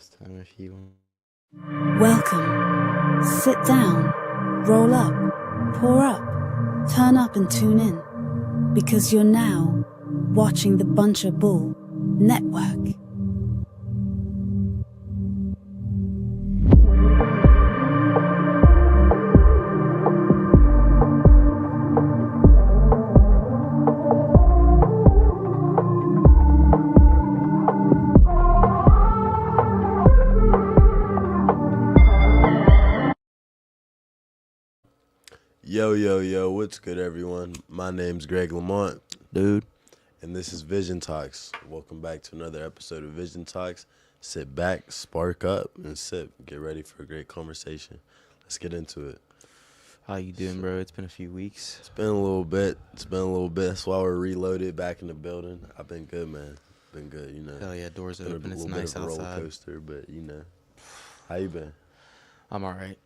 host. I don't know if you want. Welcome. Sit down, roll up, pour up, turn up and tune in. Because you're now watching the Buncher Bull Network. Yo, what's good, everyone? My name's Greg Lamont, Dude. and this is Vision Talks. Welcome back to another episode of Vision Talks. Sit back, spark up, and sip. Get ready for a great conversation. Let's get into it. How you doing, bro? It's been a few weeks. It's been a little bit. That's why we're reloaded back in the building. I've been good, man. Been good, you know. Hell yeah, doors Been open. a It's little nice bit of a roller outside. coaster, but you know. How you been? I'm alright.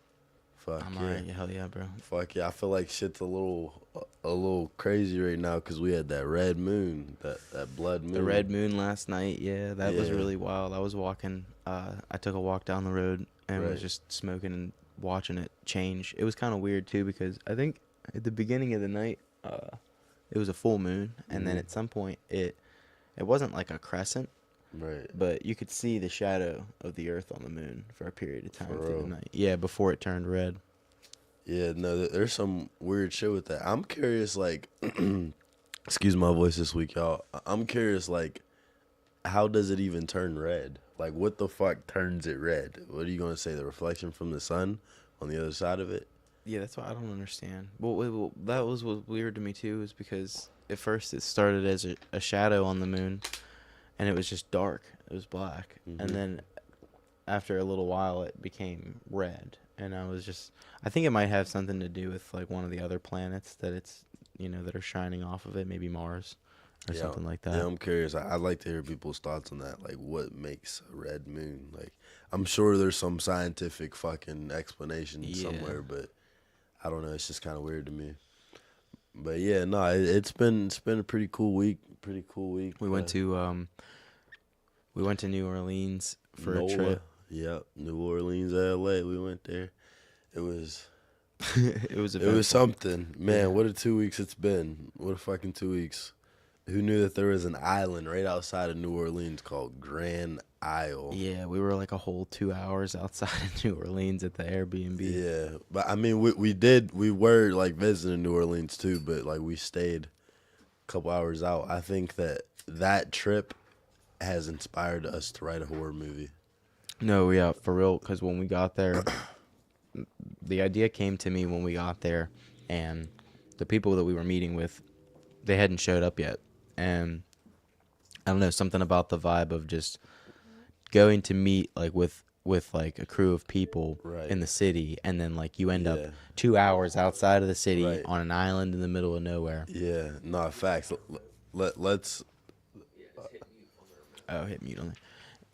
Fuck I'm yeah. alright. Hell yeah, bro. Fuck yeah. I feel like shit's a little crazy right now because we had that red moon, that blood moon. The red moon last night, that was Yeah. really wild. I was walking, I took a walk down the road and Right. was just smoking and watching it change. It was kind of weird too because I think at the beginning of the night, it was a full moon, and then Mhm. at some point it wasn't like a crescent, Right. but you could see the shadow of the earth on the moon for a period of time For through real? the night. Yeah, before it turned red. Yeah, no, there's some weird shit with that. I'm curious, like, excuse my voice this week, y'all. I'm curious, like, how does it even turn red? Like, what the fuck turns it red? What are you gonna say? The reflection from the sun on the other side of it? Yeah, that's what I don't understand. Well, that was what weird to me too, is because at first it started as a shadow on the moon, and it was just dark. It was black, Mhm. and then after a little while, it became red. And I think it might have something to do with like one of the other planets that that are shining off of it, maybe Mars or Yeah, something like Yeah, that. I'm curious. I'd like to hear people's thoughts on that. Like, what makes a red moon? Like, I'm sure there's some scientific fucking explanation Yeah. somewhere, but I don't know. It's just kind of weird to me. But yeah, no, it's been a pretty cool week. We went to New Orleans for NOLA. a trip. Yep, New Orleans, LA. We went there. It was It was it was something, man. Yeah. What a 2 weeks it's been. What a fucking 2 weeks. Who knew that there was an island right outside of New Orleans called Grand Isle? Yeah, we were like a whole 2 hours outside of New Orleans at the Airbnb. Yeah, but I mean, we were like visiting New Orleans too, but like we stayed a couple hours out. I think that trip has inspired us to write a horror movie. No, yeah, for real. Because when we got there, the idea came to me when we got there, and the people that we were meeting with, they hadn't showed up yet. And I don't know, something about the vibe of just going to meet like with like a crew of people Right. in the city, and then like you end Yeah. up 2 hours outside of the city Right. on an island in the middle of nowhere. Yeah, no, facts. Let's. Oh, hit mute on there.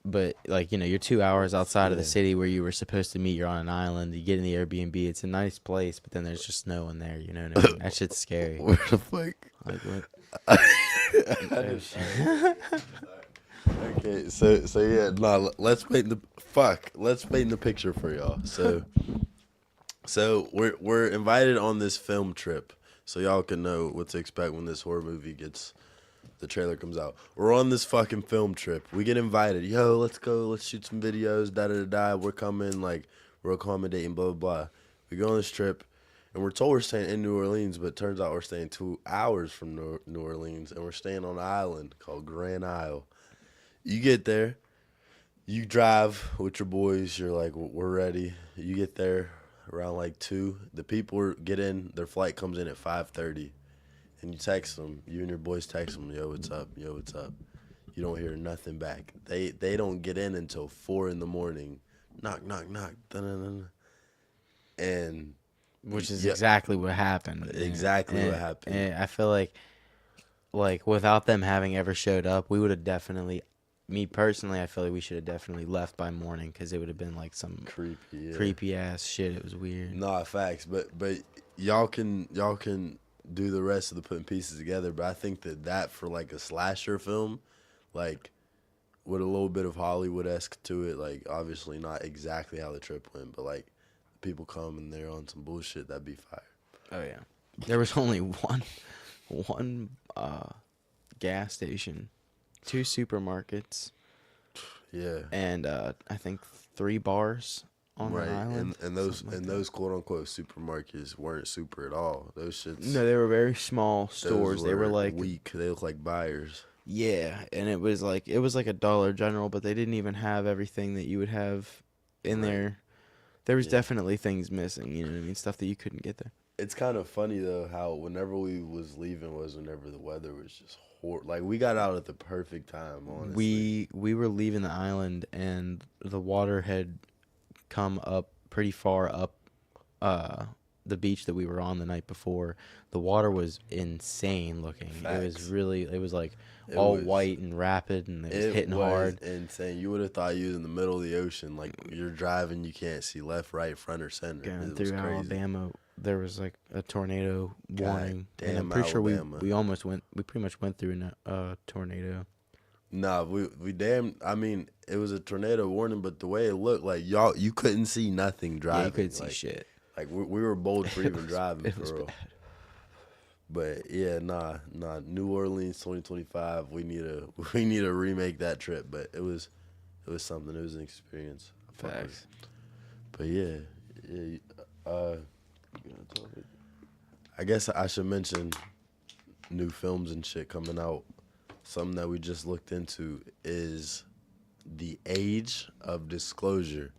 But like, you're 2 hours outside of the Yeah. city where you were supposed to meet. You're on an island. You get in the Airbnb. It's a nice place, but then there's just no one there. You know what I mean? That shit's scary. Where the fuck? Like what? Okay, so yeah, no. Let's paint the picture for y'all. So we're invited on this film trip, so y'all can know what to expect when this horror movie the trailer comes out. We're on this fucking film trip. We get invited. Yo, let's go. Let's shoot some videos. Da da da. We're coming. Like, we're accommodating. Blah blah blah. We go on this trip, and we're told we're staying in New Orleans, but it turns out we're staying 2 hours from New Orleans, and we're staying on an island called Grand Isle. You get there. You drive with your boys. You're like, we're ready. You get there around like 2. The people get in. Their flight comes in at 5:30. And you text them, you and your boys text them, yo, what's up? Yo, what's up? You don't hear nothing back. They don't get in until 4 in the morning. Knock, knock, knock. Dun-dun-dun. And Which is yeah, exactly what happened. Exactly what happened. And I feel like without them having ever showed up, we would have definitely, me personally, I feel like we should have definitely left by morning, because it would have been like some creepy, yeah. creepy ass shit. It was weird. Nah, facts. But y'all can do the rest of the putting pieces together. But I think that for like a slasher film, like, with a little bit of Hollywood-esque to it. Like, obviously not exactly how the trip went, but like people come and they're on some bullshit, that'd be fire. Oh yeah. There was only one gas station, 2 supermarkets, Yeah. and I think 3 bars on Right, the island. and those something like that. those quote unquote supermarkets weren't super at all. Those shits. No, they were very small those stores. They were like weak. They look like buyers. yeah, and it was like a Dollar General, but they didn't even have everything that you would have in Right. there. There was Yeah. definitely things missing. You know what I mean? Stuff that you couldn't get there. It's kind of funny though how whenever we was leaving was whenever the weather was just like we got out at the perfect time. Honestly, We were leaving the island, and the water had come up pretty far up the beach that we were on the night before. The water was insane looking. Facts. It was like It all was- white and rapid, and it was hitting was hard. insane. You would have thought you was in the middle of the ocean. Like you're driving, you can't see left, right, front, or center. Going It was through crazy. Alabama, there was like a tornado warning, and I'm damn pretty sure Alabama. we pretty much went through a tornado. Nah, we damn. I mean, it was a tornado warning, but the way it looked, like you couldn't see nothing driving. Yeah, you couldn't see like, shit. Like we were bold for even driving It for was real. bad. But yeah, nah. New Orleans 2025. We need to remake that trip. But it was something. It was an experience. Fuck with it. Facts. But yeah. I guess I should mention new films and shit coming out. Something that we just looked into is The Age of Disclosure.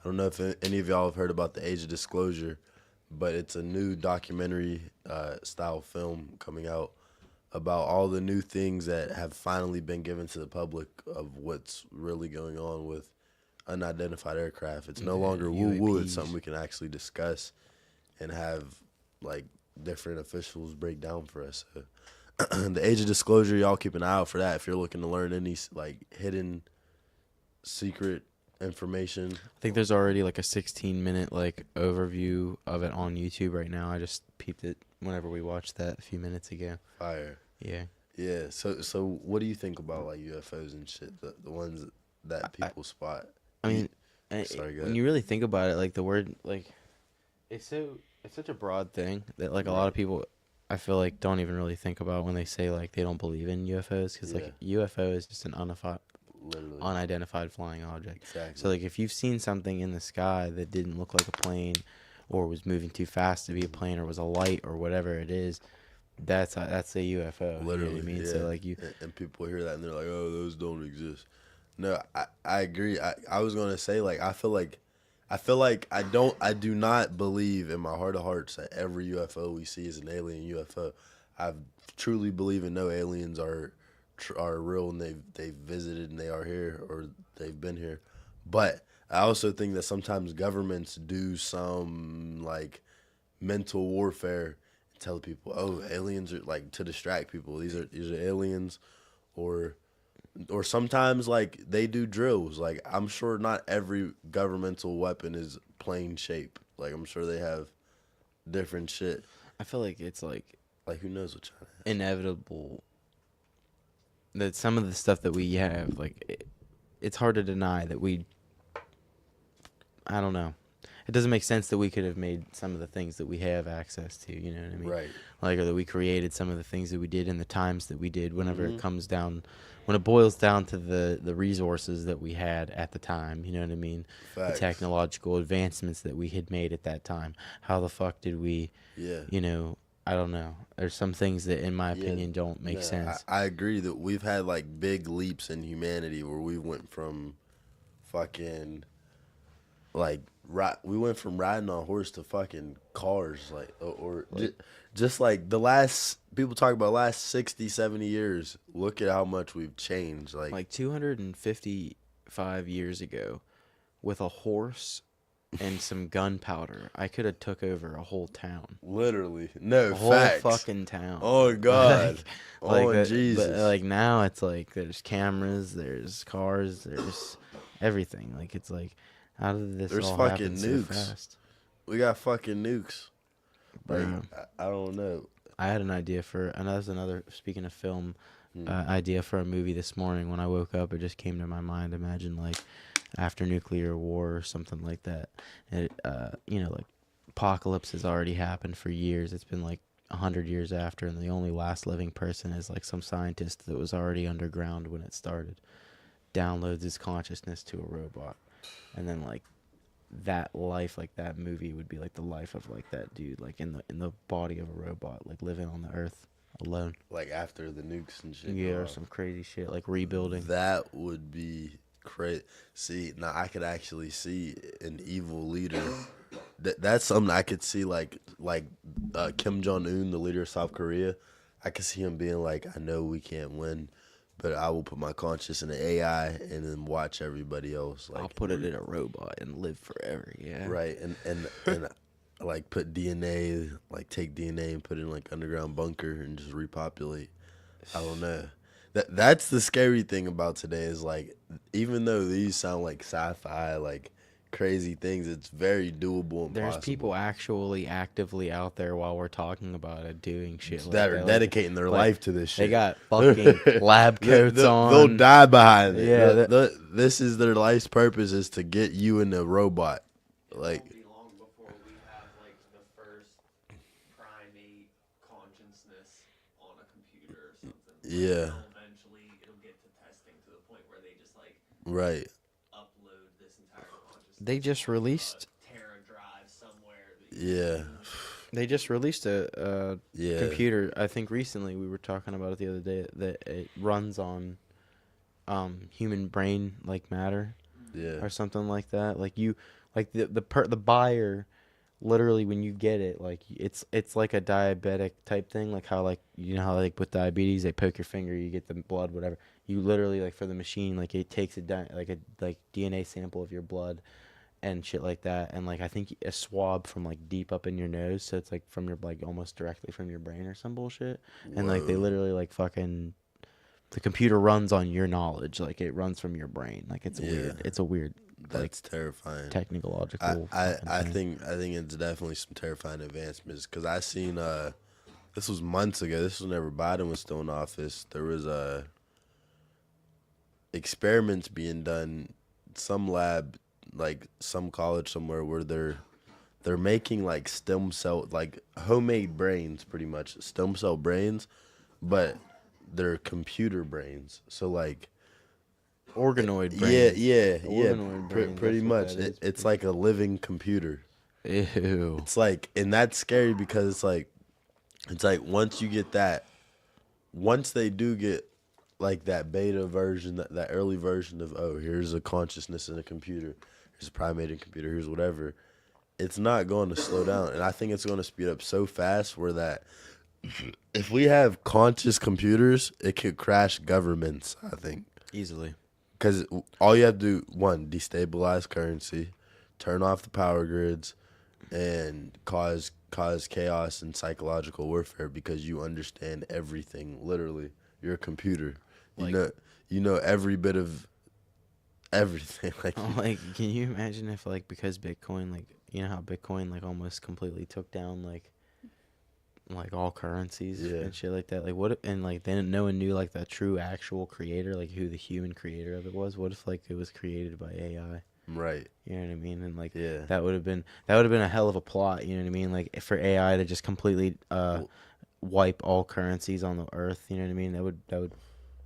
I don't know if any of y'all have heard about The Age of Disclosure, but it's a new documentary style film coming out about all the new things that have finally been given to the public of what's really going on with unidentified aircraft. It's no Yeah, longer woo-woo. It's UAPs. something we can actually discuss and have like different officials break down for us. So, The Age of Disclosure, y'all keep an eye out for that if you're looking to learn any like hidden secret information. I think there's already like a 16-minute like overview of it on YouTube right now. I just peeped it whenever we watched that a few minutes ago. Fire. Yeah. Yeah. So what do you think about like UFOs and shit? The ones that people spot. I mean, Sorry, go when ahead. you really think about it, like the word, like it's such a broad thing that like a lot of people, I feel like, don't even really think about when they say like they don't believe in UFOs, because like UFO is just an Literally. unidentified flying object. Exactly. So like if you've seen something in the sky that didn't look like a plane, or was moving too fast to be a plane, or was a light, or whatever it is, that's a UFO. You know Literally, what I mean? yeah. So like you, and people hear that and they're like, "Oh, those don't exist." No, I agree. I was gonna say like I feel like I do not believe in my heart of hearts that every UFO we see is an alien UFO. I truly believe in no aliens are real and they've visited and they are here or they've been here. But I also think that sometimes governments do some like mental warfare and tell people, "Oh, aliens are," like to distract people. These are aliens, or sometimes like they do drills. Like I'm sure not every governmental weapon is plane shape. Like I'm sure they have different shit. I feel like it's like Like who knows what China has. inevitable that some of the stuff that we have, like it's hard to deny that I don't know. It doesn't make sense that we could have made some of the things that we have access to, you know what I mean? Right. Like, or that we created some of the things that we did in the times that we did whenever Mm-hmm. it comes down, when it boils down to the resources that we had at the time, you know what I mean? Facts. The technological advancements that we had made at that time. How the fuck did we, Yeah. you know, I don't know. There's some things that, in my Yeah, opinion, don't make no, sense. I agree that we've had like big leaps in humanity where we went from fucking like we went from riding on horse to fucking cars, like or just like the last people talk about last 60, 70 years. Look at how much we've changed. Like 255 years ago, with a horse and some gunpowder, I could have took over a whole town. literally, no A whole facts. fucking town. Oh God. Oh but Jesus. like now it's like there's cameras, there's cars, there's everything. Like it's like, how did this There's all fucking happen so nukes. fast? We got fucking nukes. Like Bro. I don't know. I had an idea for, and that's another, speaking of film, idea for a movie this morning. When I woke up, it just came to my mind. Imagine like after nuclear war or something like that. It, like apocalypse has already happened for years. It's been like 100 years after, and the only last living person is like some scientist that was already underground when it started. Downloads his consciousness to a robot, and then like that life, like that movie would be like the life of like that dude, like in the body of a robot, like living on the earth alone. Like after the nukes and shit. Yeah, or some crazy shit like rebuilding. That would be crazy. See, now I could actually see an evil leader. That's something I could see, like Kim Jong-un, the leader of South Korea. I could see him being like, I know we can't win, but I will put my conscience in an AI and then watch everybody else. Like, I'll put it in a robot and live forever. Yeah. right, and like put DNA, like take DNA and put it in like underground bunker and just repopulate. I don't know. That's the scary thing about today is like, even though these sound like sci-fi, like crazy things, it's very doable and There's possible. people actually actively out there while we're talking about it doing shit like that are that. dedicating their life to this shit. They got fucking lab coats on. They'll die behind it. Yeah, This is their life's purpose, is to get you in a robot. Like, Won't be long before we have like the first primate consciousness on a computer or something. yeah, Eventually, it'll get to testing to the point where they just like right. upload this entire consciousness. They just released. Tera drive somewhere. Yeah, They just released a yeah. computer. I think recently we were talking about it the other day that it runs on human brain like matter Yeah, or something like that. Like you, like the buyer, literally when you get it, like it's like a diabetic type thing. Like how like you know how like with diabetes they poke your finger, you get the blood, whatever. You literally like for the machine, like it takes like DNA sample of your blood and shit like that, and like I think a swab from like deep up in your nose, so it's like from your like almost directly from your brain or some bullshit, and like they Whoa. literally like fucking the computer runs on your knowledge, like it runs from your brain, like it's Yeah. weird. It's a weird like That's terrifying. technological. I fucking thing. think it's definitely some terrifying advancements, because I seen this was months ago. This was whenever Biden was still in office. There was experiments being done, some lab, like some college somewhere, where they're making like stem cell, like homemade brains, pretty much stem cell brains, but they're computer brains. So like, Organoid yeah, brains. yeah, Organoid brains, pretty that's what much. that is. It's like a living computer. Ew. It's like, and that's scary because it's like once you get that, once they do get like that beta version, that early version of, oh, here's a consciousness in a computer, here's a primate computer, here's whatever, it's not going to slow down. And I think it's going to speed up so fast where that if we have conscious computers, it could crash governments, I think. Easily. Because all you have to do, one, destabilize currency, turn off the power grids, and cause chaos and psychological warfare because you understand everything. Literally, you're a computer. Like- You know every bit of everything. Like, Like, can you imagine if like because Bitcoin, like you know how Bitcoin like almost completely took down like all currencies Yeah. and shit like that. Like what if, and like then no one knew like the true actual creator, like who the human creator of it was. What if like it was created by AI? right? You know what I mean? And like Yeah. that would have been a hell of a plot. You know what I mean? Like for AI to just completely wipe all currencies on the earth. You know what I mean? That would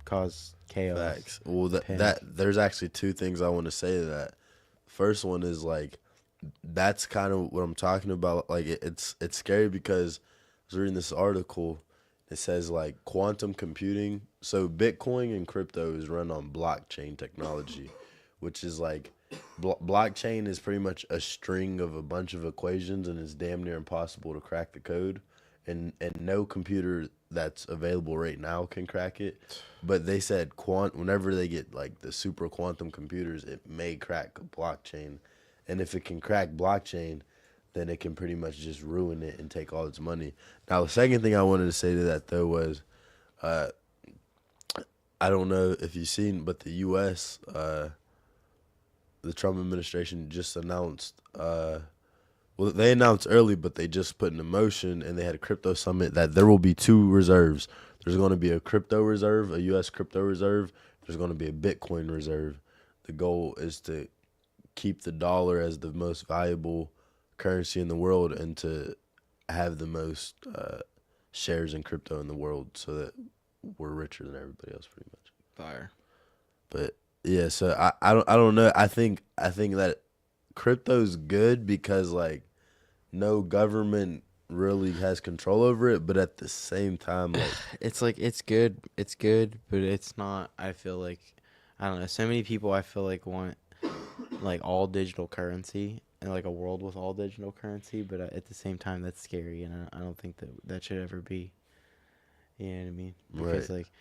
cause chaos. Facts. Well, Panic. that there's actually two things I want to say to that. First one is like, that's kind of what I'm talking about. Like it's scary because I was reading this article. It says like quantum computing. So Bitcoin and crypto is run on blockchain technology, which is like blockchain is pretty much a string of a bunch of equations, and it's damn near impossible to crack the code. And no computer that's available right now can crack it. But they said whenever they get like the super quantum computers, it may crack blockchain. And if it can crack blockchain, then it can pretty much just ruin it and take all its money. Now, the second thing I wanted to say to that, though, was I don't know if you've seen, but the U.S., the Trump administration just announced Well, they announced early, but they just put in motion, and they had a crypto summit that there will be 2 reserves. There's going to be a crypto reserve, a U.S. crypto reserve. There's going to be a Bitcoin reserve. The goal is to keep the dollar as the most valuable currency in the world and to have the most shares in crypto in the world so that we're richer than everybody else pretty much. Fire. But yeah, so I don't know. I think that crypto's good because like no government really has control over it, but at the same time like It's like it's good, but it's not. I feel like I don't know. So many people I feel like want like all digital currency and like a world with all digital currency, but at the same time that's scary, and I don't think that should ever be. You know what I mean? Because Right. like,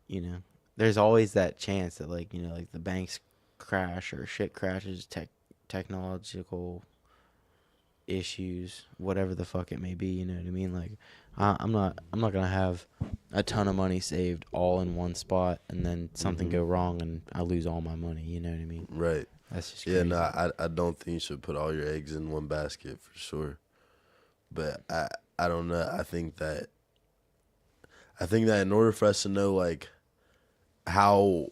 you know, there's always that chance that like like the banks crash or shit crashes, technological issues, whatever the fuck it may be. You know what I mean? Like, I'm not gonna have a ton of money saved all in one spot and then something go wrong and I lose all my money. You know what I mean? right. That's just Yeah, crazy. no, I don't think you should put all your eggs in one basket for sure. But I don't know. I think that in order for us to know like how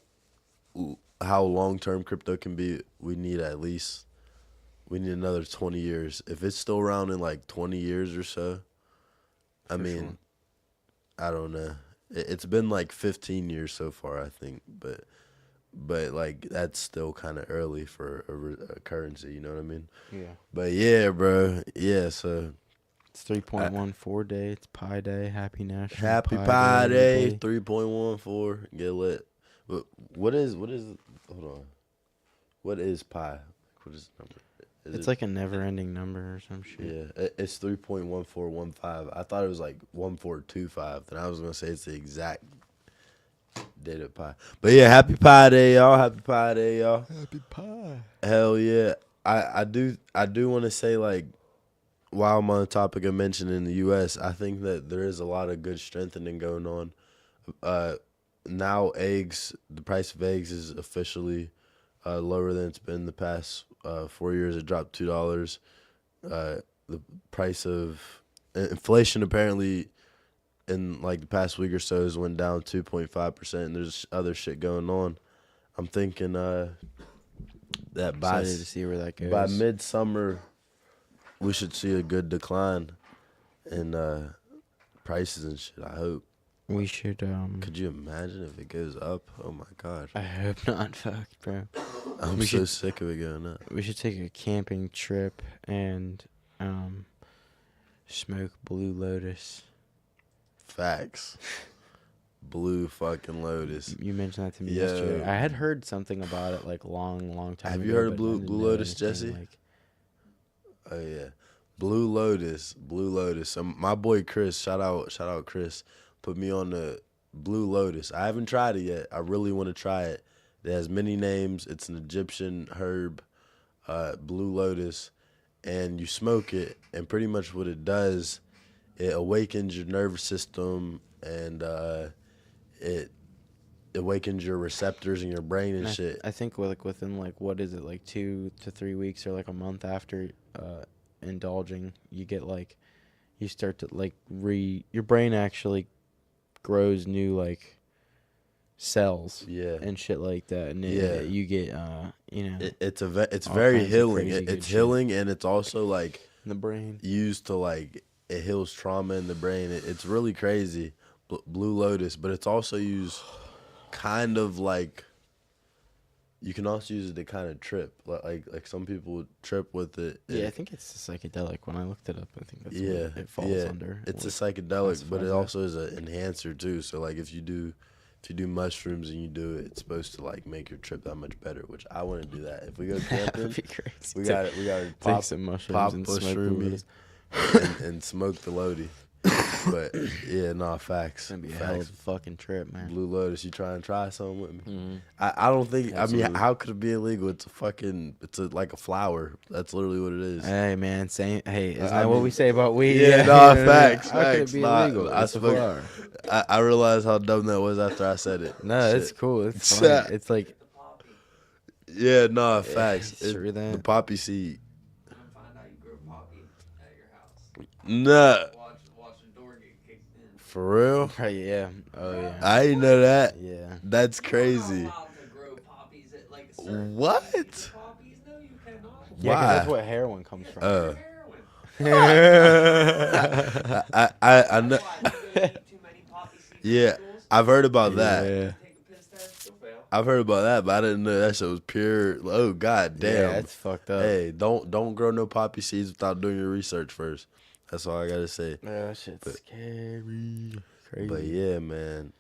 long term crypto can be, we need another 20 years. If it's still around in like 20 years or so, I For mean, sure. I don't know. It's been like 15 years so far, I think, but like that's still kind of early for a currency, you know what I mean? Yeah. But yeah, bro. Yeah, so It's 3.14 day. It's Pi Day. Happy National happy Pi Day, everybody. 3.14. Get lit. But what is hold on. What is pi? What is the number? Is It's it- like a never-ending number or some shit. yeah, it's 3.1415. I thought it was like 1425. Then I was gonna say it's the exact date of pi. But yeah, happy Pi Day, y'all. Happy Pi Day, y'all. Happy Pi. Hell yeah. I do want to say like while I'm on the topic of mentioning the U.S., I think that there is a lot of good strengthening going on. Now the price of eggs is officially lower than it's been the past 4 years. It dropped $2. The price of inflation apparently in like the past week or so has went down 2.5%. And there's other shit going on. I'm thinking that Excited to see where that goes. by midsummer we should see a good decline in prices and shit. I hope. We should Could you imagine if it goes up? Oh my god. I hope not. Fuck, bro. I'm We so should- sick of it going up. We should take a camping trip and smoke Blue Lotus. Facts. Blue fucking Lotus. You mentioned that to me Yo. yesterday. I had heard something about it like long time Have ago. you heard of but I Blue didn't know Lotus, anything, Jesse? Like, Oh yeah. Blue Lotus. My boy Chris, shout out Chris, put me on the Blue Lotus. I haven't tried it yet. I really want to try it. It has many names. It's an Egyptian herb, Blue Lotus, and you smoke it, and pretty much what it does, it awakens your nervous system, and it awakens your receptors in your brain and and shit. I think within like what is it, like 2 to 3 weeks or like a month after indulging, you get like you start to like your brain actually grows new like cells Yeah. and shit like that, and Yeah. you get It's all very kinds of healing. crazy good It's shit. healing, and it's also like in the brain. used to like it heals trauma in the brain. It's really crazy. Blue Lotus, but it's also used kind of like you can also use it to kind of trip. Like some people would trip with it. Yeah, I think it's a psychedelic. When I looked it up, I think that's Yeah, what it falls yeah. under. It's a What psychedelic, but classifies it that. also is an enhancer too. So like if you do mushrooms and you do it, it's supposed to like make your trip that much better. Which I want to do that. If we go That camping, would be crazy. we got to take pop some mushrooms pop and a smoke shroomy Lotus. and smoke the Lodi. But yeah, nah, facts. It's gonna be a hell of Facts. a fucking trip, man. Blue Lotus, you try and try something with me? Mhm. I don't think. Absolutely. I mean, how could it be illegal? It's like a flower. That's literally what it is. Hey man, same. Hey, isn't I that what mean, we say about weed? yeah, nah, facts, How could facts, it be nah, illegal? I It's a spoke- flower. I realized how dumb that was after I said it. No, it's Shit. cool. It's Shit. fun. It's like Yeah, nah, facts. sure that. The poppy seed. Find out you grow Nah. Watch the door get kicked in. For real? Right, yeah. Oh yeah. I didn't know that. Yeah. That's You're crazy. not allowed to grow poppies at like a certain What? age of poppies? No, you cannot. Yeah, 'cause that's Why? what heroin comes from. Uh, Heroin. I know. Why? You go eat too many poppy seeds in Yeah, schools? I've heard about that. Yeah. Take a piss test, you'll fail. I've heard about that, but I didn't know that shit was pure. Oh god Yeah, damn. that's fucked up. Hey, don't grow no poppy seeds without doing your research first. That's all I gotta say. Yeah, that shit's scary. Crazy. But yeah, man.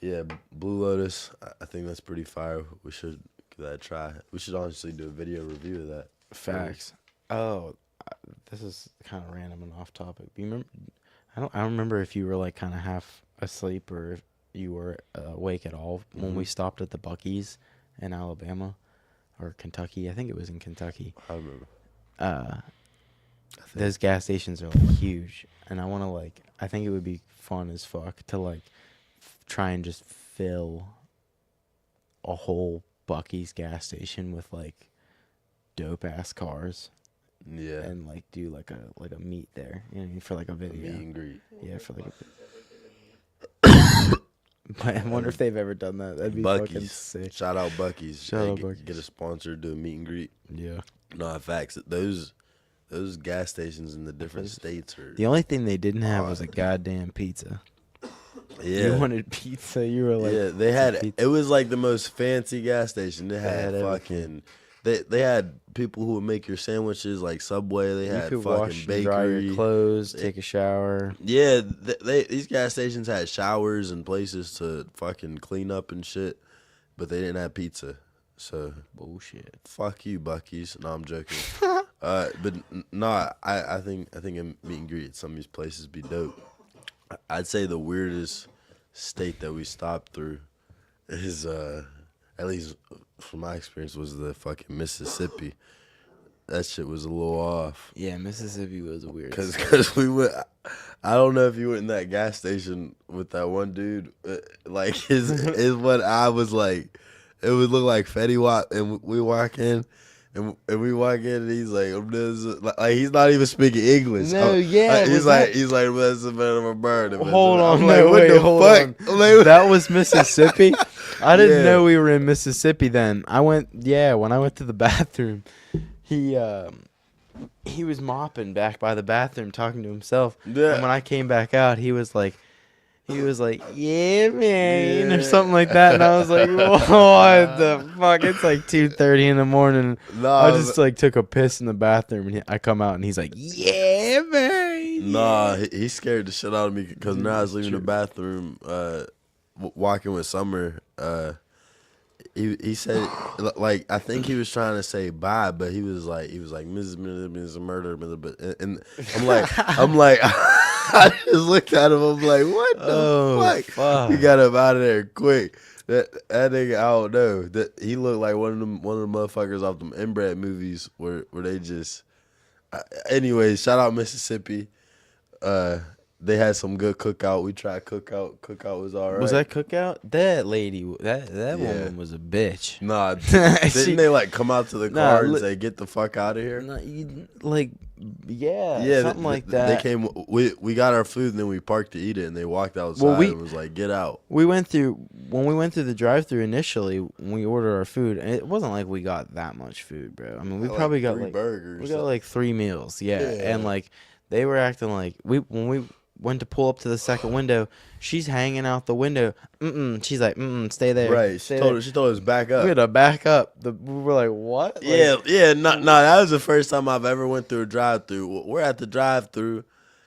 Yeah, Blue Lotus. I think that's pretty fire. We should give that a try. We should honestly do a video review of that. Facts. Oh, this is kind of random and off topic. You remember? I don't remember if you were like kind of half asleep or if you were awake at all when we stopped at the Buc-ee's in Alabama or Kentucky. I think it was in Kentucky. I remember. Those gas stations are like huge, and I want to like. I think it would be fun as fuck to like try and just fill a whole Buc-ee's gas station with like dope ass cars. Yeah. And like do like a meet there, you know, for like a video. Meet and greet. Yeah, for like but I wonder if they've ever done that. That'd be fucking Buc-ee's. sick. Shout out Buc-ee's. Shout out get, Buc-ee's. Get a sponsor, do a meet and greet. Yeah. No, facts. Those gas stations in the different states are. The only thing they didn't have was a goddamn pizza. Yeah. You wanted pizza. You were like, Yeah, they had. It was like the most fancy gas station. They had had fucking. They had people who would make your sandwiches like Subway. They you had could fucking wash and dry bakery. your clothes, take a shower. Yeah, these gas stations had showers and places to fucking clean up and shit, but they didn't have pizza. So Bullshit. fuck you, Buc-ee's. No, I'm joking. But no, I think a meet and greet at some of these places be dope. I'd say the weirdest state that we stopped through is at least from my experience was the fucking Mississippi. That shit was a little off. Yeah, Mississippi was a weird. Cause we went. I don't know if you went in that gas station with that one dude. Like his one eye was like, it would look like Fetty Wap, and we walk in. And we walk in and he's like, like he's not even speaking English. No, yeah, he's was like, that- he's like, that's a bit of a bird. Hold on, I'm like, no, what wait, the hold fuck? on. I'm like, That was Mississippi. I didn't Yeah. know we were in Mississippi then. When I went to the bathroom, he was mopping back by the bathroom talking to himself. Yeah. And when I came back out, he was like, yeah, man, or Yeah. something like that. And I was like, what the fuck? It's like 2:30 in the morning. Nah, I just like took a piss in the bathroom and I come out and he's like, yeah, man. Nah, he scared the shit out of me because now I was leaving the bathroom, walking with Summer. He said, like, I think he was trying to say bye, but he was like Mrs. Murder, but and I'm like, I just looked at him. I'm like, what the Oh, fuck? He got him out of there quick. That nigga, I don't know. That he looked like one of the motherfuckers off them inbred movies where they just. Anyways, shout out Mississippi. They had some good cookout. We tried cookout. Cookout was all right. Was that cookout? That lady, that Yeah. woman was a bitch. Nah, She- didn't they like come out to the Nah, car and li- say, "Get the fuck out of here"? No, yeah, something like that. They came. We got our food and then we parked to eat it, and they walked outside and was like, "Get out." When we went through the drive-through initially, when we ordered our food, and it wasn't like we got that much food, bro. I mean, we probably got 3 like burgers. we got like 3 meals, yeah. Yeah. And like they were acting like when we went to pull up to the second window, she's hanging out the window. She's like, stay there. Right. She stay told there. us to back We up. had to back up. We were like, what? Like, Yeah. No, that was the first time I've ever went through a drive-through. We're at the drive-through,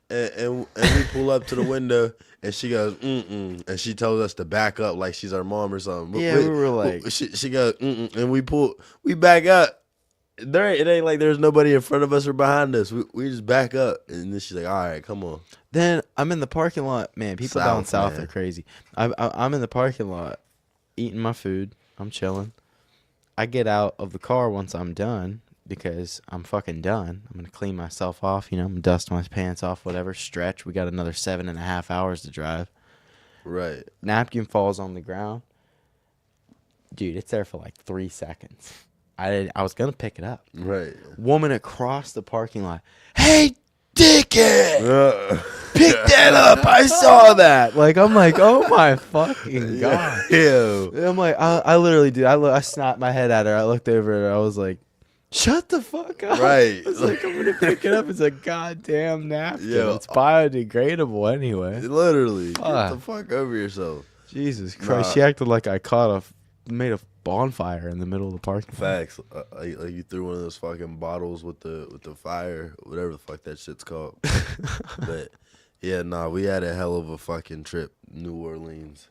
and we pull up to the window, and she goes, and she tells us to back up like she's our mom or something. Yeah, we were like- she goes, and we back up. It ain't like there's nobody in front of us or behind us. We just back up, and then she's like, "All right, come on." Then I'm in the parking lot. Man, people down south man. are crazy. I'm in the parking lot eating my food. I'm chilling. I get out of the car once I'm done because I'm fucking done. I'm going to clean myself off. You know, I'm gonna dust my pants off, whatever, stretch. We got another 7.5 hours to drive. Right. Napkin falls on the ground. Dude, it's there for like 3 seconds. I was going to pick it up. Right. Woman across the parking lot. Hey, dickhead, pick that up. I saw that. Like, I'm like, oh my fucking god. Ew. I'm like, I literally did. I snapped my head at her. I looked over at her. I was like, shut the fuck up. Right. I was like, I'm gonna pick it up. It's a goddamn napkin. Yo. It's biodegradable anyway. Literally. Get Fuck. the fuck over yourself. Jesus Christ. Nah. She acted like I made a bonfire in the middle of the parking lot. Facts. Like you threw one of those fucking bottles with the fire, whatever the fuck that shit's called. But yeah, nah, we had a hell of a fucking trip, New Orleans.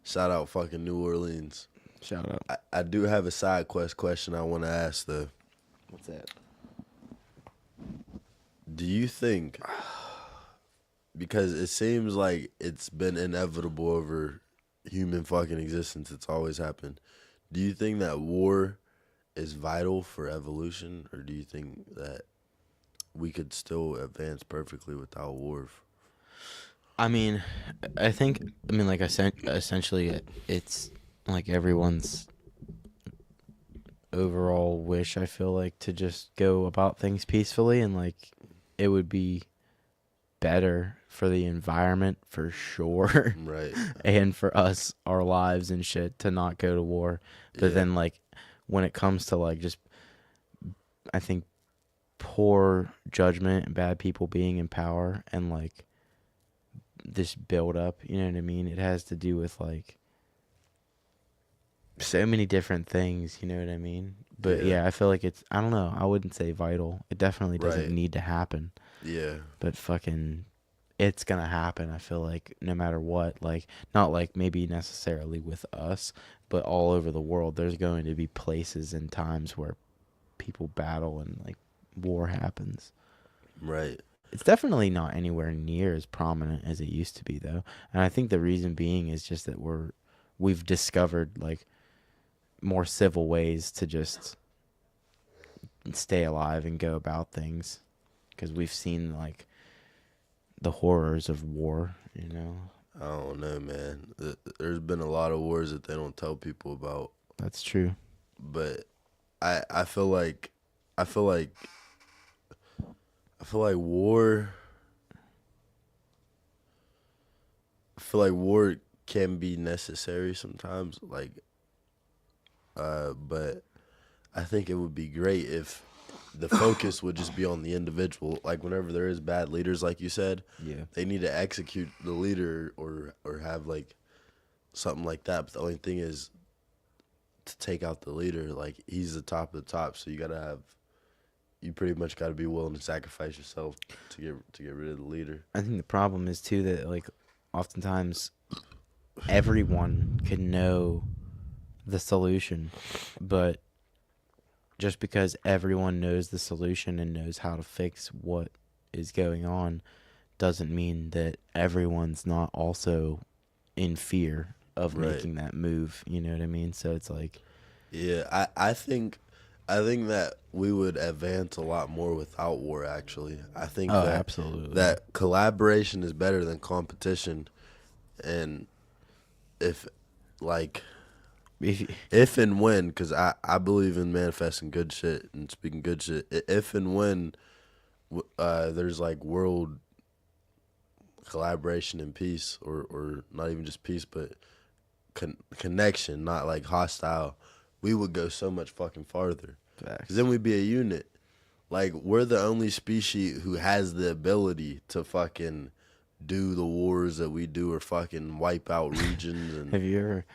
Shout out fucking New Orleans. Shout out. I do have a side question I want to ask though. What's that? Do you think, because it seems like it's been inevitable over human fucking existence, it's always happened, do you think that war is vital for evolution, or do you think that we could still advance perfectly without war? I mean, like essentially, it's like everyone's overall wish, I feel like, to just go about things peacefully, and like it would be better for the environment for sure. Right. And for us, our lives and shit, to not go to war. But Yeah. then like when it comes to like just, I think, poor judgment and bad people being in power and like this build up, you know what I mean? It has to do with like so many different things, you know what I mean? But Yeah. yeah, I feel like it's, I don't know, I wouldn't say vital. It definitely doesn't Right. need to happen. Yeah. But fucking it's gonna happen, I feel like, no matter what. Like, not like maybe necessarily with us, but all over the world there's going to be places and times where people battle and like war happens. Right. It's definitely not anywhere near as prominent as it used to be though. And I think the reason being is just that we've discovered like more civil ways to just stay alive and go about things, because we've seen like the horrors of war, you know. I don't know, man. There's been a lot of wars that they don't tell people about, That's true. but I feel like war. I feel like war can be necessary sometimes, like, but I think it would be great if the focus would just be on the individual. Like whenever there is bad leaders, like you said, Yeah. they need to execute the leader or have like something like that. But the only thing is to take out the leader. Like he's the top of the top, so you pretty much got to be willing to sacrifice yourself to get rid of the leader. I think the problem is too that like oftentimes everyone can know the solution, but just because everyone knows the solution and knows how to fix what is going on doesn't mean that everyone's not also in fear of Right. making that move, you know what I mean? So it's like, Yeah, I think that we would advance a lot more without war. Actually, I think oh, that absolutely. that collaboration is better than competition, and if and when, because I believe in manifesting good shit and speaking good shit. If and when there's like world collaboration and peace, or not even just peace, but connection, not like hostile, we would go so much fucking farther. Facts. Because then we'd be a unit. Like, we're the only species who has the ability to fucking do the wars that we do, or fucking wipe out regions. And Have you ever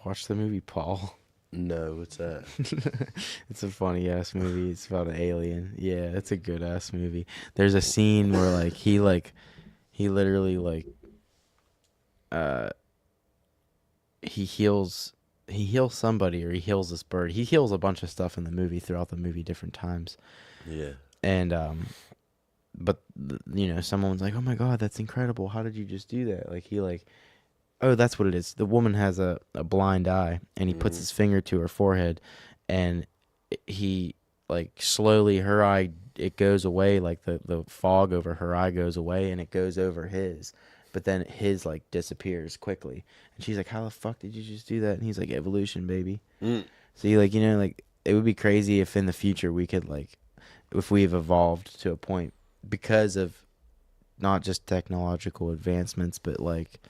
watched the movie Paul? no, what's that? It's a funny ass movie. It's about an alien. Yeah, it's a good ass movie. There's a scene where he literally he heals somebody, or he heals this bird. He heals a bunch of stuff in the movie, throughout the movie, different times. Yeah. And but someone's like, "Oh my god, that's incredible. How did you just do that?" Oh, that's what it is. The woman has a blind eye, and he puts his finger to her forehead, and he slowly, her eye, it goes away, like the fog over her eye goes away, and it goes over his, but then his disappears quickly, and she's like, "How the fuck did you just do that?" And he's like, "Evolution, baby." So it would be crazy if in the future we could if we've evolved to a point because of not just technological advancements, but like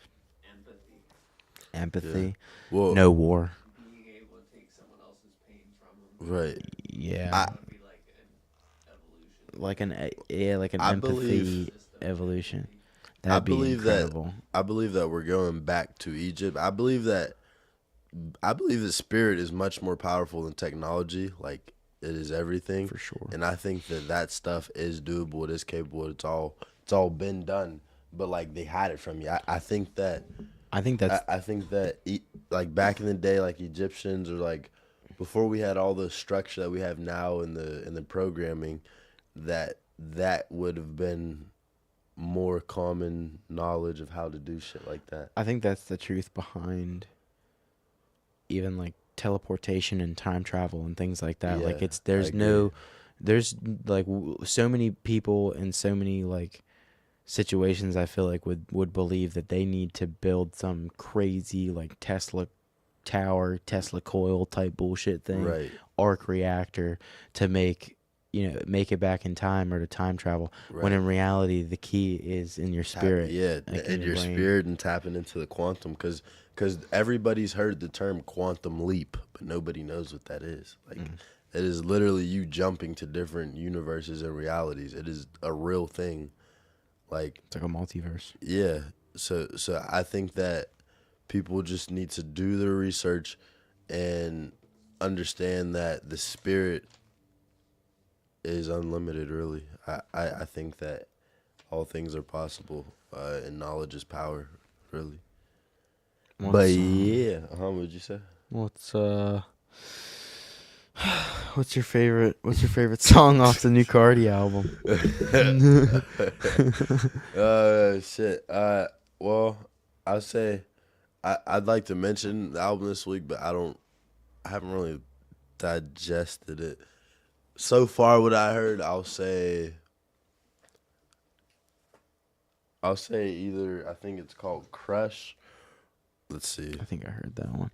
empathy. Well, No war. Being able to take someone else's pain from them right. Yeah. would be like an evolution. Like an I empathy believe- evolution. I That'd be believe incredible. I believe that we're going back to Egypt. I believe that spirit is much more powerful than technology. Like it is everything For sure. And I think that stuff is doable. It is capable. It's all been done. But like they hide it from you. I think that I think that's I think that like back in the day, like Egyptians or like before we had all the structure that we have now in the programming, that would have been more common knowledge of how to do shit like that. I think that's the truth behind even like teleportation and time travel and things like that. Like Yeah, it's I agree. there's like so many people in so many like situations I feel like would believe that they need to build some crazy like Tesla tower, Tesla coil type bullshit thing, Right. arc reactor to make make it back in time or to time travel. When Right. in reality the key is in your spirit. Yeah, like, in and your brain. spirit and tapping into the quantum, because everybody's heard the term quantum leap, but nobody knows what that is. Like, it is literally you jumping to different universes and realities. It is a real thing. Like, It's like a multiverse. yeah. So I think that people just need to do their research and understand that the spirit is unlimited. Really, I think that all things are possible, and knowledge is power. Really. But yeah, what would you say? What's what's your favorite song off the new Cardi album? Shit. Well, I'll say I'd like to mention the album this week, but I haven't really digested it. So far, what I heard, I'll say either, I think it's called Crush. Let's see. I think I heard that one.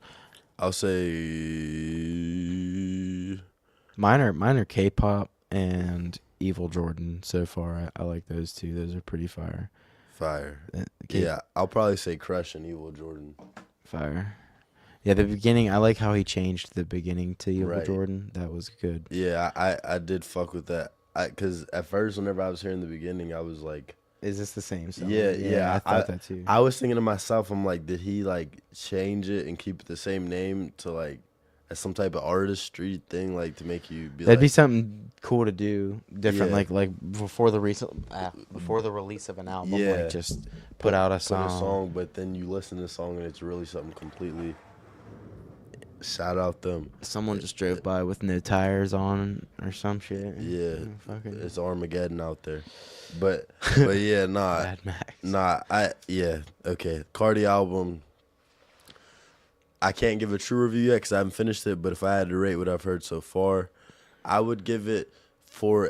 I'll say Mine are K-pop and Evil Jordan so far. I like those two. Those are pretty fire. Fire. K- Yeah, I'll probably say Crush and Evil Jordan. Fire. Yeah, the beginning. I like how he changed the beginning to Evil Right. Jordan. That was good. Yeah, I did fuck with that. Because at first, whenever I was hearing the beginning, I was like, Is this the same song? Yeah, I thought that too. I was thinking to myself, I'm like, did he like change it and keep the same name to like as some type of artistry thing, like to make you be That'd be like, something cool to do, different, Yeah. like before the before the release of an album, Yeah. like just put out a put song. a song, but then you listen to the song and it's really something completely. Shout out them. Someone just drove by with no tires on or some shit. Yeah, Fucking it's Armageddon out there, but yeah, nah, Mad Max. okay. Cardi album. I can't give a true review yet because I haven't finished it. But if I had to rate what I've heard so far, I would give it for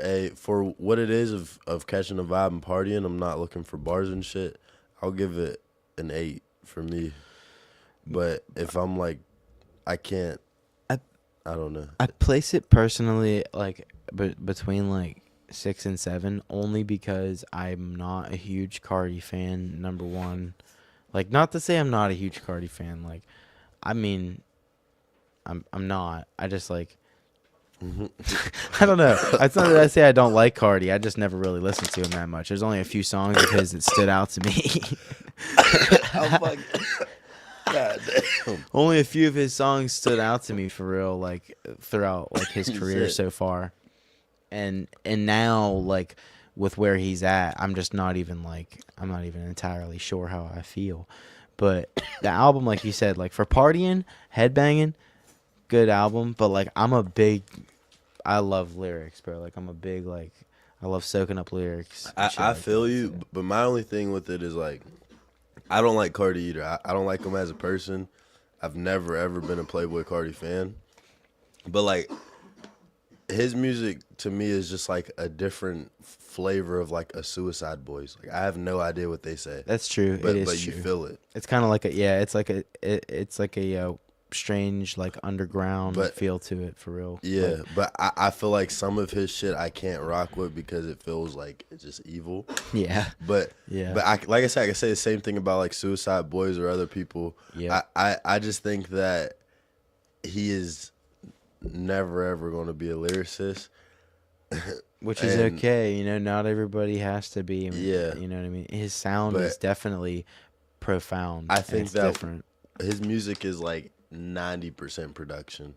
what it is of catching a vibe and partying. I'm not looking for bars and shit. I'll give it an 8 for me. But if I'm like, I can't. I don't know. I place it personally like between like 6 and 7, only because I'm not a huge Cardi fan. Number one, like, not to say I'm not a huge Cardi fan. Like, I mean, I'm not. I just like. I don't know. It's not that I say I don't like Cardi. I just never really listened to him that much. There's only a few songs of his that stood out to me. God damn. Only a few of his songs stood out to me for real, like throughout like his career Shit. so far. And now, like, with where he's at, I'm not even entirely sure how I feel. But the album, like you said, like for partying, headbanging, good album. But like I love lyrics, bro. Like I'm a big like I love soaking up lyrics. and shit I like feel that, you, so. but my only thing with it is like, I don't like Cardi either. I don't like him as a person. I've never ever been a Playboy Cardi fan, but like his music to me is just like a different flavor of like a Suicide Boys. Like I have no idea what they say, That's true. but it is you true. feel it. It's kind of like it's like a strange like underground But- feel to it for real. Yeah, Like, but I feel like some of his shit I can't rock with because it feels like it's just evil. yeah. But Yeah. but like I said, I can say the same thing about like Suicide Boys or other people. Yeah. I just think that he is never ever going to be a lyricist. Which is and- okay, you know. Not everybody has to be. Yeah. You know what I mean. His sound But- is definitely profound. I and think it's that- different. His music is like 90% production,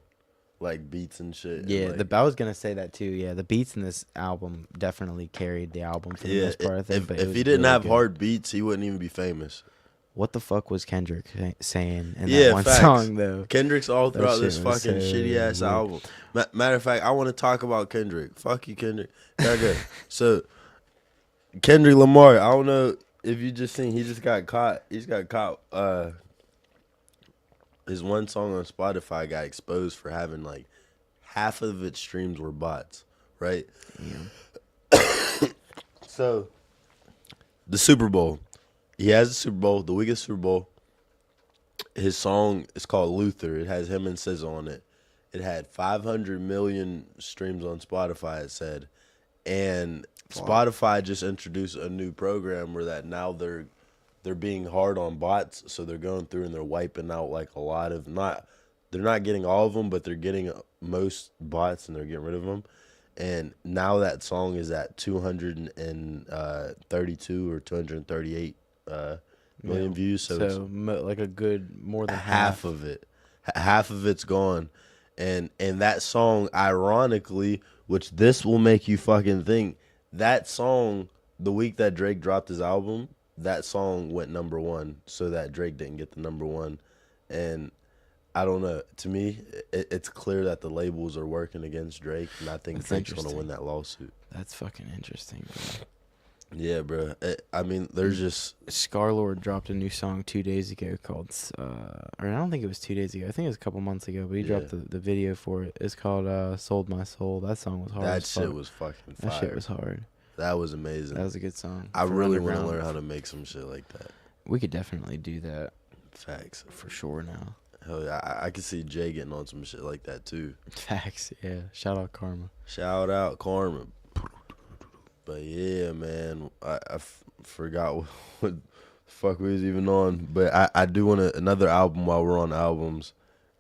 like beats and shit. and, Yeah, like, I was gonna say that too. Yeah, the beats in this album definitely carried the album for the yeah. most part. I think. If, but it if was he didn't really have good. hard beats, he wouldn't even be famous. What the fuck was Kendrick saying in Yeah, that one facts. song though? Kendrick's all That throughout this shit was fucking so shitty ass weird. album. Matter of fact, I want to talk about Kendrick. Fuck you, Kendrick. Okay, so Kendrick Lamar. I don't know if you just seen. He just got caught. He's got caught. His one song on Spotify got exposed for having like half of its streams were bots. Right. So the Super Bowl. He has the Super Bowl. The week of the Super Bowl. His song is called Luther. It has him and SZA on it. It had 500 million streams on Spotify, it said. And Spotify just introduced a new program where that now they're being hard on bots, so they're going through and they're wiping out like a lot of they're not getting all of them, but they're getting most bots and they're getting rid of them. And now that song is at 232 or 238 million views. So, it's like a good more than half of it. Half of it's gone. And that song, ironically, which this will make you fucking think, that song, the week that Drake dropped his album, that song went number one so that Drake didn't get the number one. And I don't know. To me, it's clear that the labels are working against Drake, and I think That's Drake's going to interesting. win that lawsuit. That's fucking interesting. Bro. Yeah, bro. I mean, there's just... Scarlord dropped a new song 2 days ago called, or I don't think it was 2 days ago. I think it was a couple months ago. But he dropped Yeah. the video for it. It's called "Sold My Soul." That song was hard. That as shit fuck. was fucking fire. That shit was hard. That was amazing. That was a good song. I For really want to underground. learn how to make some shit like that. We could definitely do that Facts. for sure now. Hell yeah, I could see Jay getting on some shit like that too. Facts. Yeah. Shout out Karma. Shout out Karma. But yeah, man, I forgot what the fuck we was even on. But I do want another album while we're on albums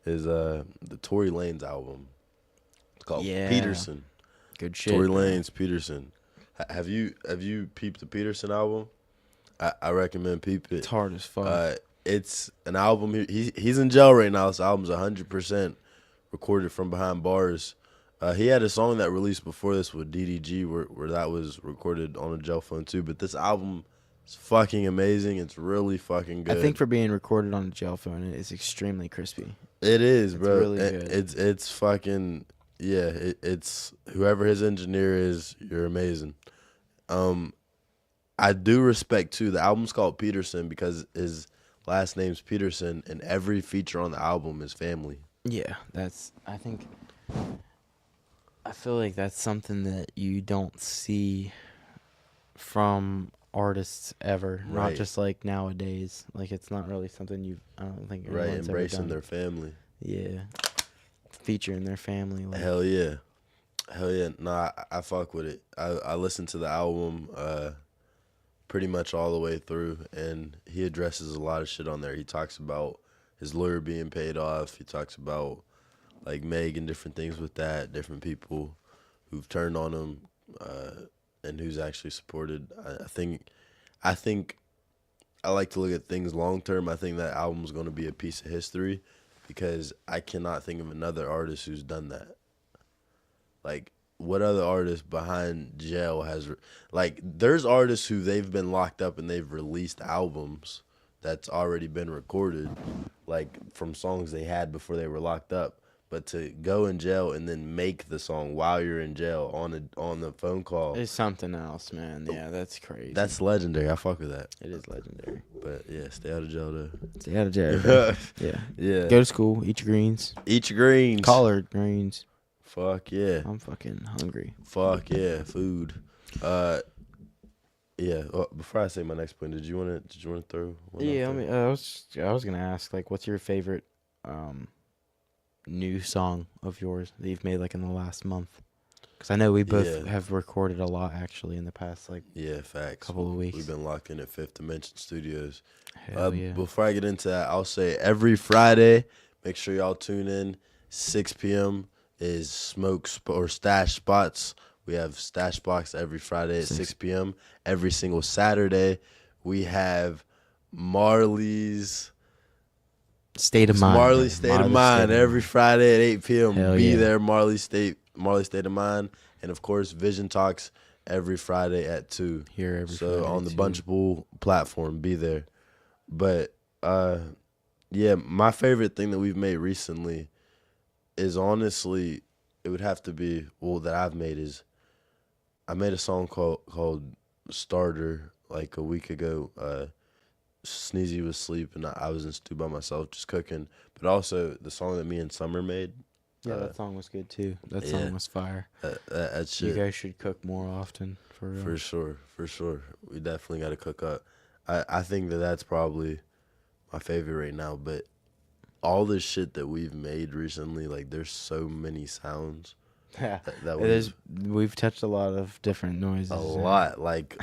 is the Tory Lanez album. It's called Yeah. Peterson. Good shit. Tory bro. Lanez, Peterson. Have you peeped the Peterson album? I recommend peep it. It's hard as fuck. It's an album. He's in jail right now. This album's 100% recorded from behind bars. He had a song that released before this with DDG where that was recorded on a jail phone too. But this album is fucking amazing. It's really fucking good. I think for being recorded on a jail phone, it is extremely crispy. it is, it's bro. really good. It's fucking yeah. It's whoever his engineer is. You're amazing. I do respect too. The album's called Peterson because his last name's Peterson, and every feature on the album is family. Yeah, I feel like that's something that you don't see from artists ever. Not Right. just like nowadays. Like it's not really something I don't think Right, anyone's ever embracing done. their family. Yeah. Featuring their family. Like, Hell yeah. Hell yeah. Nah, I fuck with it. I listened to the album pretty much all the way through, and he addresses a lot of shit on there. He talks about his lawyer being paid off. He talks about like Meg and different things with that, different people who've turned on him and who's actually supported. I think I like to look at things long term. I think that album's going to be a piece of history because I cannot think of another artist who's done that. Like, what other artist behind jail has... like, there's artists who they've been locked up and they've released albums that's already been recorded, like, from songs they had before they were locked up. But to go in jail and then make the song while you're in jail on the phone call, it's something else, man. Yeah, that's crazy. that's legendary. I fuck with that. it is legendary. But, yeah, stay out of jail, though. Stay out of jail. bro. Yeah. Yeah. Go to school, eat your greens. Eat your greens. Collard greens. Fuck yeah. I'm fucking hungry. Fuck yeah, food. Yeah. Before I say my next point, did you want to throw one out Yeah, there? I mean, I was gonna ask, like, what's your favorite new song of yours that you've made like in the last month? Because I know we both Yeah. have recorded a lot actually in the past like Yeah, facts. couple of weeks. We've been locked in at Fifth Dimension Studios. hell yeah. Before I get into that, I'll say every Friday, make sure y'all tune in. 6 p.m. is or Stash Spots. We have Stash Spots every Friday at 6 p.m. Every single Saturday, we have Marley's State of mind. Marley State of Mind every Friday at 8 p.m. Hell Be yeah. there, Marley State of Mind, and of course Vision Talks every Friday at 2. Here every So Friday on the too. Bunchable platform, be there. But yeah, my favorite thing that we've made recently is honestly, it would have to be that I've made is I made a song called Starter like a week ago. Sneezy was asleep and I was in stew by myself just cooking. But also the song that me and Summer made. Yeah, that song was good too. That yeah. song was fire. That shit. You guys should cook more often for real. For sure. We definitely got to cook up. I think that's probably my favorite right now. But all the shit that we've made recently, like there's so many sounds. Yeah, that we've touched a lot of different noises. a lot. Like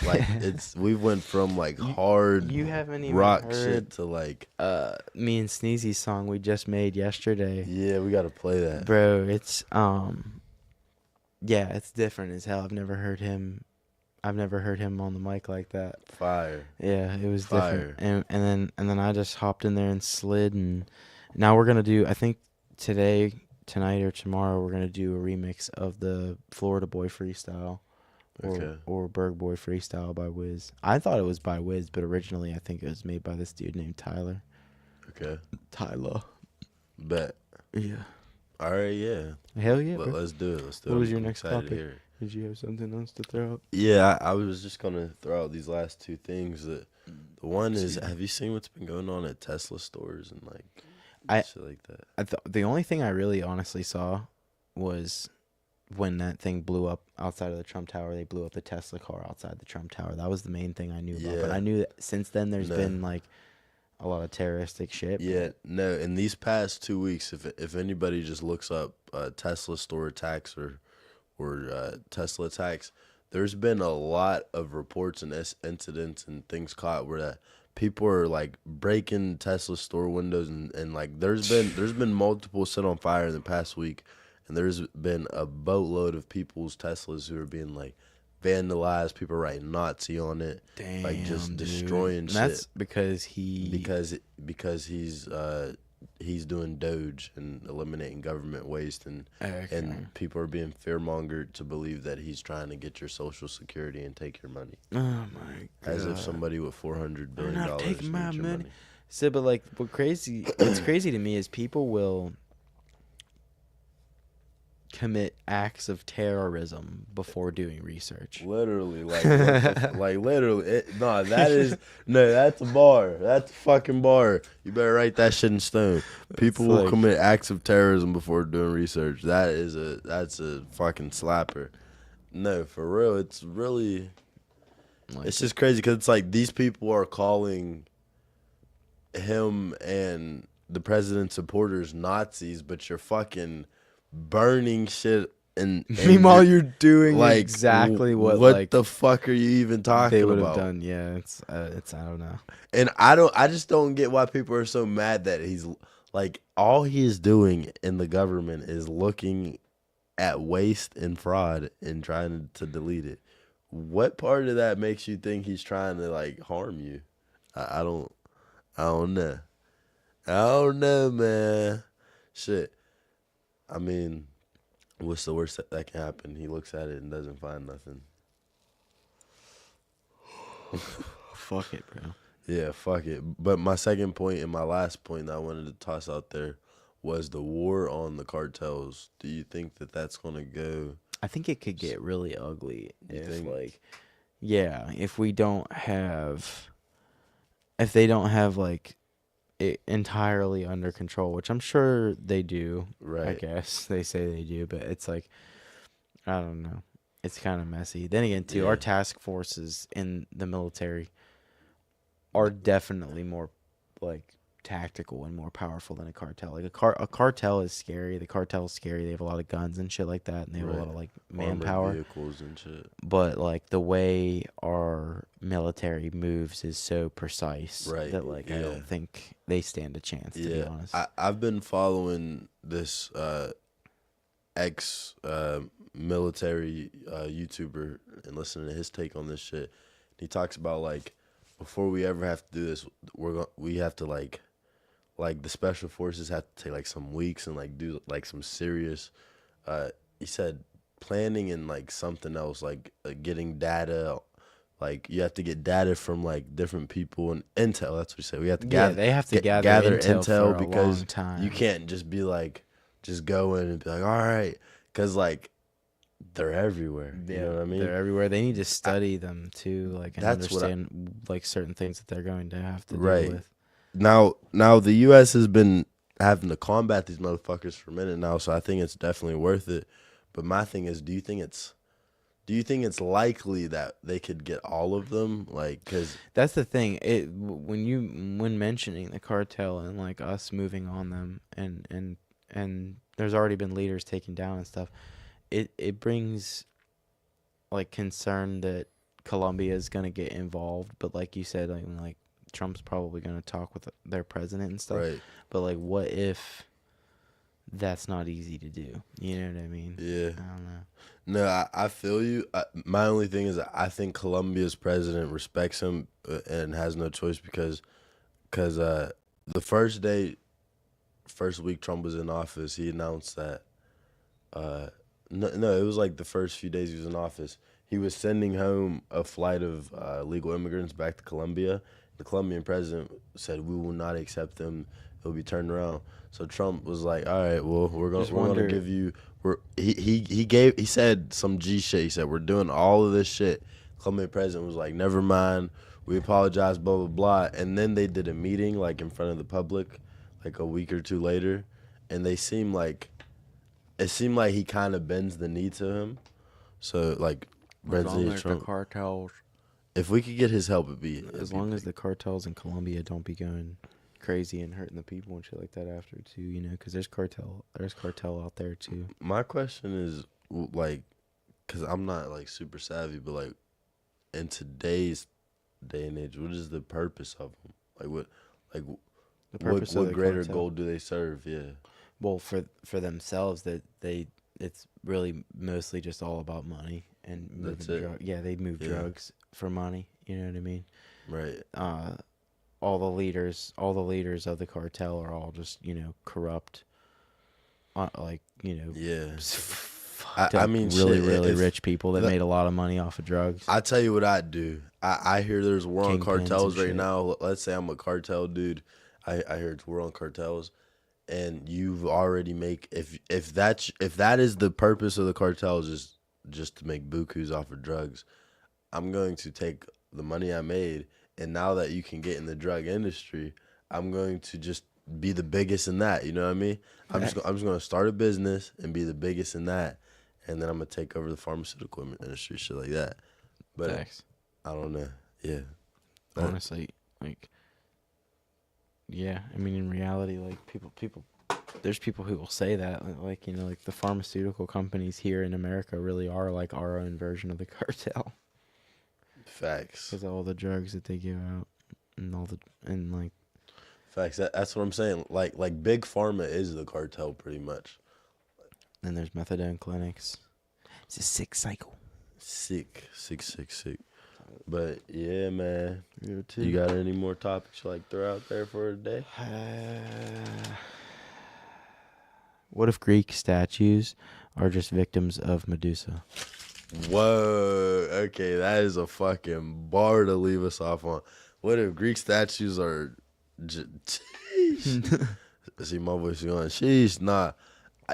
we went from like hard You haven't even rock heard shit to like me and Sneezy's song we just made yesterday. yeah, we got to play that. Bro, it's yeah, it's different as hell. I've never heard him on the mic like that. Fire. Yeah, it was Fire. different. And then I just hopped in there and slid, and now we're gonna do, I think tonight or tomorrow we're gonna do a remix of the Florida Boy freestyle. Okay. Or Berg Boy freestyle by Wiz. I thought it was by Wiz, but originally I think it was made by this dude named Tyler. Okay. Tyler. Bet. Yeah. All right, yeah. Hell yeah. Bro. Let's do it. What was your I'm next excited to topic? hear it. Did you have something else to throw up? Yeah, I was just gonna throw out these last two things. That the one is, have you seen what's been going on at Tesla stores and like shit like that? The only thing I really honestly saw was when that thing blew up outside of the Trump Tower. They blew up the Tesla car outside the Trump Tower. That was the main thing I knew about. But Yeah. I knew that since then there's No. been like a lot of terroristic shit. Yeah, no. In these past 2 weeks, if anybody just looks up Tesla store attacks or Tesla attacks, there's been a lot of reports and incidents and things caught where that people are like breaking Tesla store windows and like there's been multiple set on fire in the past week, and there's been a boatload of people's Teslas who are being like vandalized. People writing Nazi on it, Damn, like just dude. destroying And shit. that's because he's doing Doge and eliminating government waste, and Okay. people are being fearmongered to believe that he's trying to get your Social Security and take your money, Oh my god. as if somebody with $400 billion not dollars taking my needs your money. money. So, but like, what's crazy to me is people will commit acts of terrorism before doing research. Literally, like, like literally, that's a bar. That's a fucking bar. You better write that shit in stone. People will like- commit acts of terrorism before doing research. That's a fucking slapper. No, for real, it's really, Like, it's just crazy because it's like these people are calling him and the president's supporters Nazis, but you're fucking burning shit and meanwhile, you're doing like exactly what like the fuck are you even talking they would have about? done. Yeah, it's I don't know. And I just don't get why people are so mad that he's like, all he is doing in the government is looking at waste and fraud and trying to delete it. What part of that makes you think he's trying to like harm you? I don't know. I don't know, man. Shit. I mean, what's the worst that can happen? He looks at it and doesn't find nothing. Fuck it, bro. Yeah, fuck it. But my second point and my last point that I wanted to toss out there was the war on the cartels. Do you think that that's going to go? I think it could get really ugly You if think? like, yeah, if they don't have like it entirely under control, which I'm sure they do. I Right. guess they say they do, but it's like, I don't know. It's kind of messy. Then again, too, Yeah. our task forces in the military are definitely more like tactical and more powerful than a cartel. Like a cartel is scary. The cartel is scary. They have a lot of guns and shit like that, and they have a lot Right. of like Armored manpower. vehicles and shit. But like the way our military moves is so precise Right, that like I yeah. don't think they stand a chance. To be honest, I've been following this ex military YouTuber and listening to his take on this shit. He talks about like before we ever have to do this, we have to like the special forces have to take like some weeks and like do like some serious. He said planning and like something else like getting data. Like you have to get data from like different people and intel. That's what he said. We have to gather. they have to gather intel for a because long time. you can't just be like, just go in and be like, all right, because like they're everywhere. You know what I mean? They're everywhere. They need to study them too, like and That's what understand like certain things that they're going to have to deal Right. with. Now the U.S. has been having to combat these motherfuckers for a minute now, so I think it's definitely worth it. But my thing is, do you think it's likely that they could get all of them? Like, cause That's the thing. When mentioning the cartel and like us moving on them, and there's already been leaders taken down and stuff. It brings like concern that Colombia is gonna get involved, but like you said, like Trump's probably gonna talk with their president and stuff. right? But like, what if that's not easy to do? You know what I mean? Yeah. I don't know. No, I feel you. My only thing is I think Colombia's president respects him and has no choice because the first week Trump was in office, he announced that no, it was like the first few days he was in office. He was sending home a flight of legal immigrants back to Colombia. The Colombian president said, "We will not accept them. It'll be turned around." So Trump was like, "All right, well, we're gonna give you." He said some G shit. He said, "We're doing all of this shit." Colombian president was like, "Never mind. We apologize." Blah blah blah. And then they did a meeting like in front of the public, like a week or two later, and it seemed like he kind of bends the knee to him. So like, bends the knee to Trump. cartels. If we could get his help, it'd be As long as the cartels in Colombia don't be going crazy and hurting the people and shit like that after too, you know, because there's cartel out there too. My question is like, because I'm not like super savvy, but like in today's day and age, what is the purpose of them? The purpose of what the greater cartel. goal do they serve? Yeah, Well, for themselves, that it's really mostly just all about money and moving That's it. Yeah, they move Yeah. drugs for money. You know what I mean? right. All the leaders of the cartel are all just corrupt. Like Yeah, fucked I up, mean, really shit, really if rich people that the- made a lot of money off of drugs. I tell you what I'd do. I hear there's war on Kingpins cartels and right shit. now. Let's say I'm a cartel dude. I hear it's war on cartels, and you've already if that is the purpose of the cartels, just to make bukus off of drugs. I'm going to take the money I made, and now that you can get in the drug industry, I'm going to just be the biggest in that. You know what I mean? I'm just going to start a business and be the biggest in that, and then I'm gonna take over the pharmaceutical industry, shit like that. But Facts. I don't know. Yeah. Honestly, like, yeah, I mean, in reality, like, people, there's people who will say that, like, like the pharmaceutical companies here in America really are like our own version of the cartel, Facts. because all the drugs that they give out and like, Facts. That's what I'm saying. Like big pharma is the cartel pretty much. then there's methadone clinics. It's a sick cycle. Sick. But yeah, man. You You got any more topics you like throw out there for today? What if Greek statues are just victims of Medusa? Whoa. Okay, that is a fucking bar to leave us off on. What if Greek statues are sheesh. See my voice going, sheesh, nah.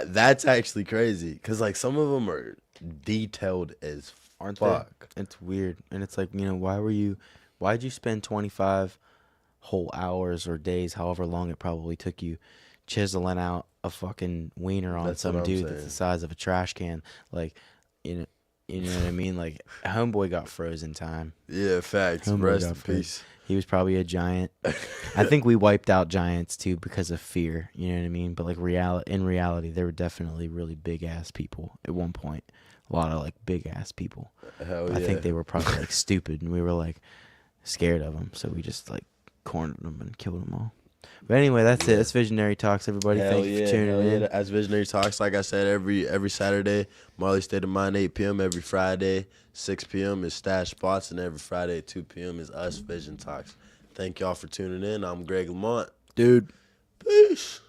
That's actually crazy. Cause like some of them are detailed as Aren't fuck. they? It's weird. And it's like, why'd you spend 25 whole hours or days, however long it probably took you, chiseling out a fucking wiener on That's what some I'm dude that's saying. the size of a trash can? Like, you know what I mean? Like, homeboy got frozen time. Yeah, facts. Homeboy Rest got in frozen. peace. He was probably a giant. I think we wiped out giants too because of fear. You know what I mean? But like in reality, there were definitely really big ass people at one point. A lot of like big ass people. Hell I yeah. think they were probably like stupid, and we were like scared of them, so we just like cornered them and killed them all. But anyway, that's it. That's Visionary Talks, everybody. Hell Thank you yeah, for tuning hell in. yeah. As Visionary Talks, like I said, every Saturday, Marley State of Mind, 8 p.m. Every Friday, 6 p.m. is Stash Spots, and every Friday at 2 p.m. is Us Vision Talks. Thank y'all for tuning in. I'm Greg Lamont. Dude. Peace.